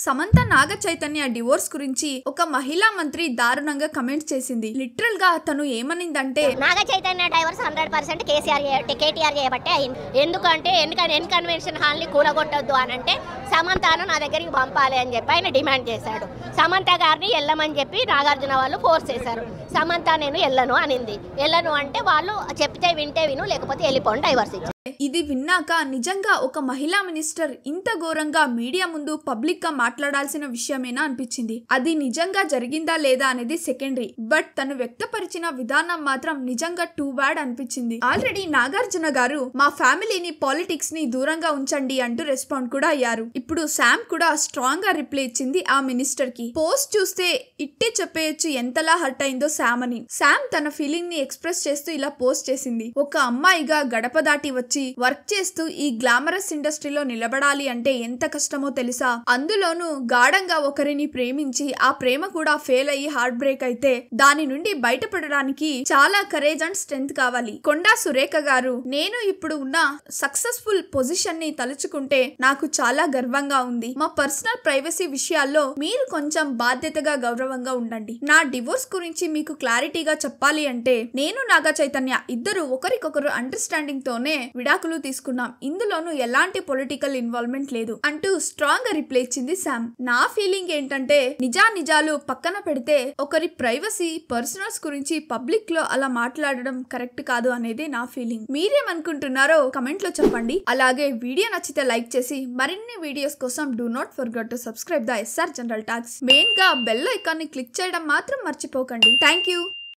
Samantha Naga Chaitanya divorce గురించి ఒక మహిళా మంత్రి దారుణంగా కమెంట్ చేసింది. లిటరల్ గా తను ఏమనిందంటే, నాగ చైతన్య డైవర్స్ 100% కేటీఆర్ చేయబట్టే అయింది. ఎందుకంటే కన్వెన్షన్ హాల్ ని కూలగొట్టొద్దు అని అంటే సమంతను నా దగ్గరికి పంపాలి అని చెప్పి ఆయన డిమాండ్ చేశాడు. సమంత గారిని వెళ్ళమని చెప్పి నాగార్జున వాళ్ళు ఫోర్స్ చేశారు. సమంత నేను వెళ్ళను అనింది. వెళ్ళను అంటే వాళ్ళు చెప్తే వింటే విను, లేకపోతే వెళ్ళిపోండి, డైవర్స్ ఇచ్చారు. ఇది విన్నాక నిజంగా ఒక మహిళా మినిస్టర్ ఇంత ఘోరంగా మీడియా ముందు పబ్లిక్ గా మాట్లాడాల్సిన విషయమేనా అనిపించింది. అది నిజంగా జరిగిందా లేదా అనేది సెకండరీ, బట్ తను వ్యక్తపరిచిన విధానం మాత్రం నిజంగా టూ బ్యాడ్ అనిపించింది. ఆల్రెడీ నాగార్జున గారు మా ఫ్యామిలీని పాలిటిక్స్ ని దూరంగా ఉంచండి అంటూ రెస్పాండ్ కూడా అయ్యారు. ఇప్పుడు శామ్ కూడా స్ట్రాంగ్ గా రిప్లై ఇచ్చింది ఆ మినిస్టర్ కి. పోస్ట్ చూస్తే ఇట్టే చెప్పేయచ్చు ఎంతలా హర్ట్ అయిందో శామ్ అని. శామ్ తన ఫీలింగ్ ని ఎక్స్ప్రెస్ చేస్తూ ఇలా పోస్ట్ చేసింది. ఒక అమ్మాయిగా గడప దాటి వచ్చి వర్క్ చేస్తూ ఈ గ్లామరస్ ఇండస్ట్రీలో నిలబడాలి అంటే ఎంత కష్టమో తెలుసా. అందులోనూ గాఢంగా ఒకరిని ప్రేమించి ఆ ప్రేమ కూడా ఫెయిల్ అయ్యి హార్ట్ బ్రేక్ అయితే దాని నుండి బయటపడడానికి చాలా కరేజ్ అండ్ స్ట్రెంగ్త్ కావాలి. కొండా సురేఖ గారు, నేను ఇప్పుడు ఉన్న సక్సెస్ఫుల్ పొజిషన్ ని తలుచుకుంటే నాకు చాలా గర్వంగా ఉంది. మా పర్సనల్ ప్రైవసీ విషయాల్లో మీరు కొంచెం బాధ్యతగా గౌరవంగా ఉండండి. నా డివోర్స్ గురించి మీకు క్లారిటీగా చెప్పాలి అంటే నేను నాగ చైతన్య ఇద్దరు ఒకరికొకరు అండర్స్టాండింగ్ తోనే విడాకులు తీసుకున్నాం. ఇందులోనూ ఎలాంటి పొలిటికల్ ఇన్వాల్వ్మెంట్ లేదు అంటూ స్ట్రాంగ్ గా రిప్లై ఇచ్చింది శామ్. నా ఫీలింగ్ ఏంటంటే నిజాలు పక్కన పెడితే ఒకరి ప్రైవసీ పర్సనల్స్ గురించి పబ్లిక్ లో అలా మాట్లాడడం కరెక్ట్ కాదు అనేది నా ఫీలింగ్. మీరేమనుకుంటున్నారో కమెంట్ లో చెప్పండి. అలాగే వీడియో నచ్చితే లైక్ చేసి మరిన్ని వీడియోస్ కోసం do not forget to subscribe the SR general talks. Main గా బెల్ ఐకాన్ ని క్లిక్ చేయడం మాత్రం మర్చిపోకండి. Thank you.